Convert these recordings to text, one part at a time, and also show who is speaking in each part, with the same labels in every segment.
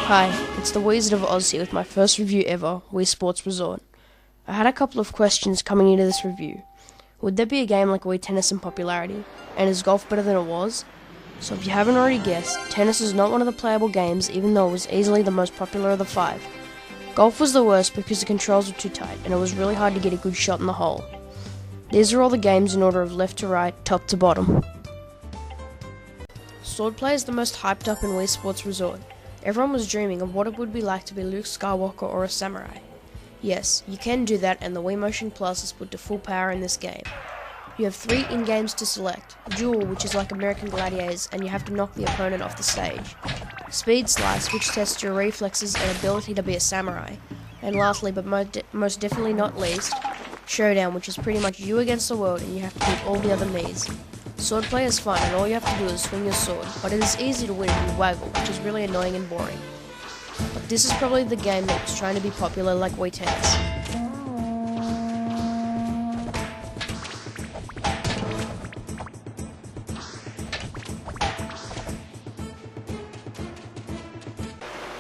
Speaker 1: Hi, it's the Wizard of Oz here with my first review ever, Wii Sports Resort. I had a couple of questions coming into this review. Would there be a game like Wii Tennis in popularity? And is golf better than it was? So if you haven't already guessed, tennis is not one of the playable games even though it was easily the most popular of the five. Golf was the worst because the controls were too tight and it was really hard to get a good shot in the hole. These are all the games in order of left to right, top to bottom. Swordplay is the most hyped up in Wii Sports Resort. Everyone was dreaming of what it would be like to be Luke Skywalker or a samurai. Yes, you can do that, and the Wii Motion Plus is put to full power in this game. You have 3 in-games to select: Duel, which is like American Gladiators, and you have to knock the opponent off the stage; Speed Slice, which tests your reflexes and ability to be a samurai; and lastly, but most definitely not least, Showdown, which is pretty much you against the world, and you have to beat all the other Miis. Swordplay is fun, and all you have to do is swing your sword, but it is easy to win if you waggle, which is really annoying and boring. But this is probably the game that was trying to be popular like Wii Tennis.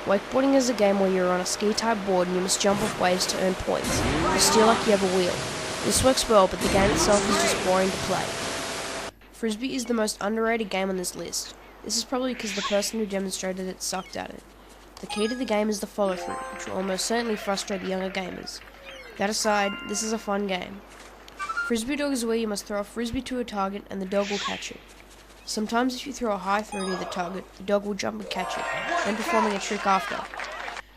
Speaker 1: Wakeboarding is a game where you're on a ski-type board and you must jump off waves to earn points, or steer like you have a wheel. This works well, but the game itself is just boring to play. Frisbee is the most underrated game on this list. This is probably because the person who demonstrated it sucked at it. The key to the game is the follow-through, which will almost certainly frustrate the younger gamers. That aside, this is a fun game. Frisbee Dog is where you must throw a frisbee to a target and the dog will catch it. Sometimes if you throw a high throw near the target, the dog will jump and catch it, then performing a trick after.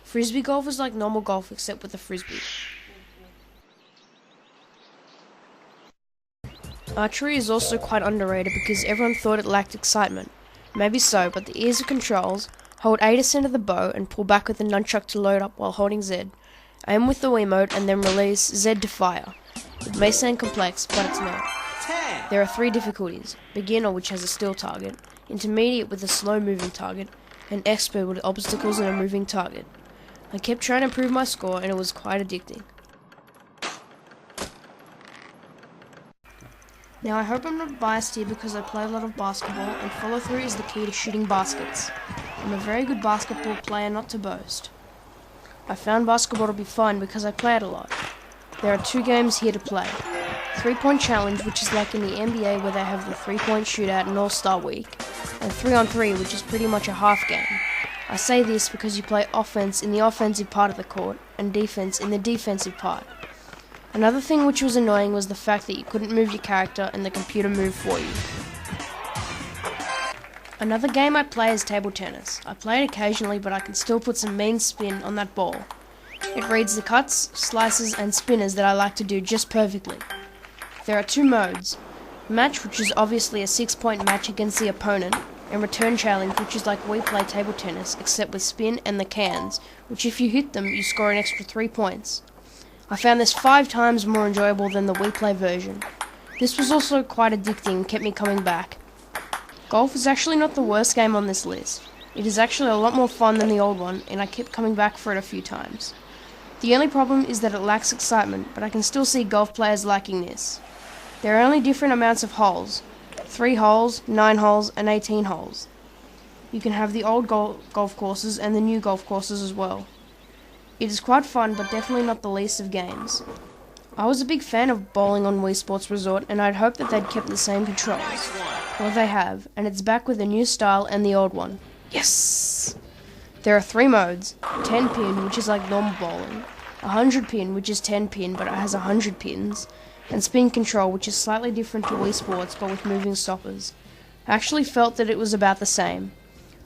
Speaker 1: Frisbee golf is like normal golf except with a frisbee. Archery is also quite underrated because everyone thought it lacked excitement. Maybe so, but the ease of controls: hold A to center the bow and pull back with the nunchuck to load up while holding Z. Aim with the Wiimote and then release Z to fire. It may sound complex, but it's not. There are 3 difficulties: beginner, which has a still target; intermediate with a slow moving target; and expert with obstacles and a moving target. I kept trying to improve my score and it was quite addicting. Now I hope I'm not biased here because I play a lot of basketball and follow through is the key to shooting baskets. I'm a very good basketball player, not to boast. I found basketball to be fun because I play it a lot. There are 2 games here to play. 3-Point Challenge, which is like in the NBA where they have the 3-point shootout and All-Star Week, and 3-on-3, which is pretty much a half game. I say this because you play offense in the offensive part of the court and defense in the defensive part. Another thing which was annoying was the fact that you couldn't move your character and the computer moved for you. Another game I play is table tennis. I play it occasionally, but I can still put some mean spin on that ball. It reads the cuts, slices and spinners that I like to do just perfectly. There are 2 modes: match, which is obviously a 6-point match against the opponent, and return challenge, which is like we play table tennis except with spin and the cans, which if you hit them you score an extra 3 points. I found this 5 times more enjoyable than the Wii Play version. This was also quite addicting and kept me coming back. Golf is actually not the worst game on this list. It is actually a lot more fun than the old one, and I kept coming back for it a few times. The only problem is that it lacks excitement, but I can still see golf players liking this. There are only different amounts of holes: 3 holes, 9 holes, and 18 holes. You can have the old golf courses and the new golf courses as well. It is quite fun, but definitely not the least of games. I was a big fan of bowling on Wii Sports Resort, and I'd hoped that they'd kept the same controls. Well, they have, and it's back with a new style and the old one. Yes! There are 3 modes: 10 pin, which is like normal bowling; 100 pin, which is 10 pin but it has 100 pins; and spin control, which is slightly different to Wii Sports but with moving stoppers. I actually felt that it was about the same.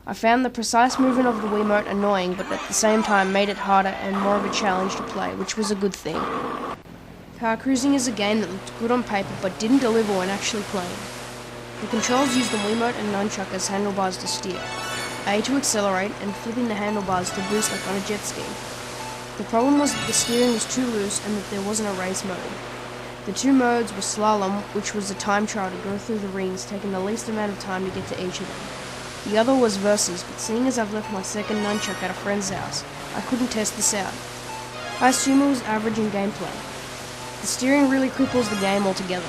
Speaker 1: I found the precise movement of the Wiimote annoying, but at the same time made it harder and more of a challenge to play, which was a good thing. Car Cruising is a game that looked good on paper but didn't deliver when actually playing. The controls use the Wiimote and nunchuck as handlebars to steer, A to accelerate, and flipping the handlebars to boost like on a jet ski. The problem was that the steering was too loose and that there wasn't a race mode. The 2 modes were Slalom, which was a time trial to go through the rings, taking the least amount of time to get to each of them. The other was Versus, but seeing as I've left my second nunchuck at a friend's house, I couldn't test this out. I assume it was average in gameplay. The steering really cripples the game altogether.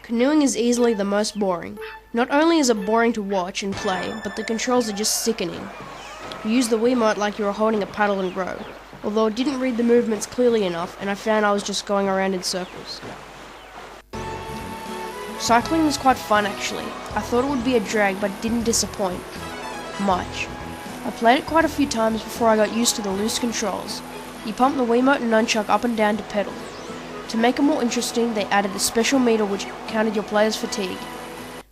Speaker 1: Canoeing is easily the most boring. Not only is it boring to watch and play, but the controls are just sickening. You use the Wiimote like you were holding a paddle and row, although it didn't read the movements clearly enough and I found I was just going around in circles. Cycling was quite fun actually. I thought it would be a drag but it didn't disappoint much. I played it quite a few times before I got used to the loose controls. You pump the Wiimote and nunchuck up and down to pedal. To make it more interesting, they added a special meter which counted your player's fatigue.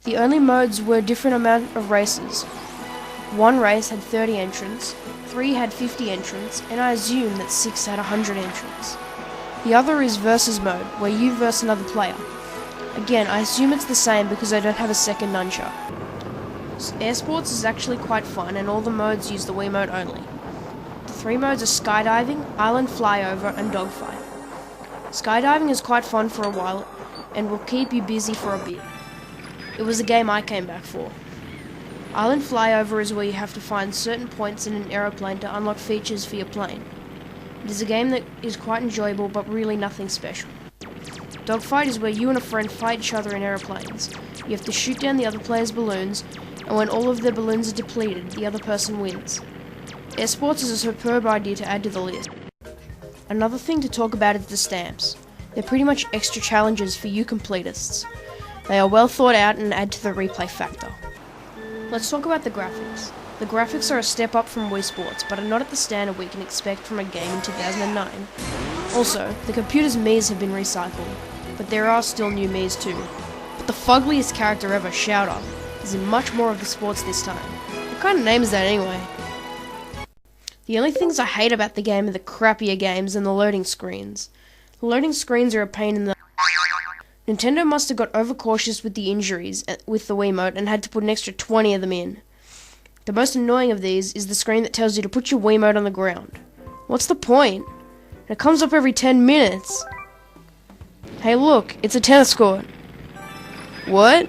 Speaker 1: The only modes were a different amount of races. One race had 30 entrants, 3 had 50 entrants, and I assume that 6 had 100 entrants. The other is versus mode, where you versus another player. Again, I assume it's the same because I don't have a second nunchuck. Air Sports is actually quite fun and all the modes use the Wiimote only. The 3 modes are skydiving, island flyover, and dogfight. Skydiving is quite fun for a while and will keep you busy for a bit. It was a game I came back for. Island flyover is where you have to find certain points in an aeroplane to unlock features for your plane. It is a game that is quite enjoyable but really nothing special. Dogfight is where you and a friend fight each other in aeroplanes. You have to shoot down the other player's balloons, and when all of their balloons are depleted, the other person wins. Air Sports is a superb idea to add to the list. Another thing to talk about is the stamps. They're pretty much extra challenges for you completists. They are well thought out and add to the replay factor. Let's talk about the graphics. The graphics are a step up from Wii Sports, but are not at the standard we can expect from a game in 2009. Also, the computer's Miis have been recycled, but there are still new Miis too. But the fuggliest character ever, Shouter, is in much more of the sports this time. What kind of name is that anyway? The only things I hate about the game are the crappier games and the loading screens. The loading screens are a pain in the... Nintendo must have got overcautious with the injuries with the Wiimote and had to put an extra 20 of them in. The most annoying of these is the screen that tells you to put your Wiimote on the ground. What's the point? It comes up every 10 minutes. Hey look, it's a tennis court. What?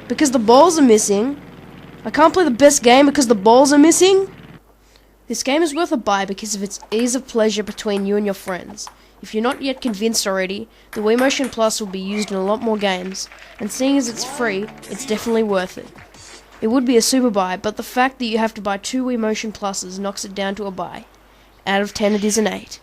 Speaker 1: Because the balls are missing? I can't play the best game because the balls are missing? This game is worth a buy because of its ease of pleasure between you and your friends. If you're not yet convinced already, the Wii Motion Plus will be used in a lot more games, and seeing as it's free, it's definitely worth it. It would be a super buy, but the fact that you have to buy 2 Wii Motion Pluses knocks it down to a buy. Out of 10 it is an 8.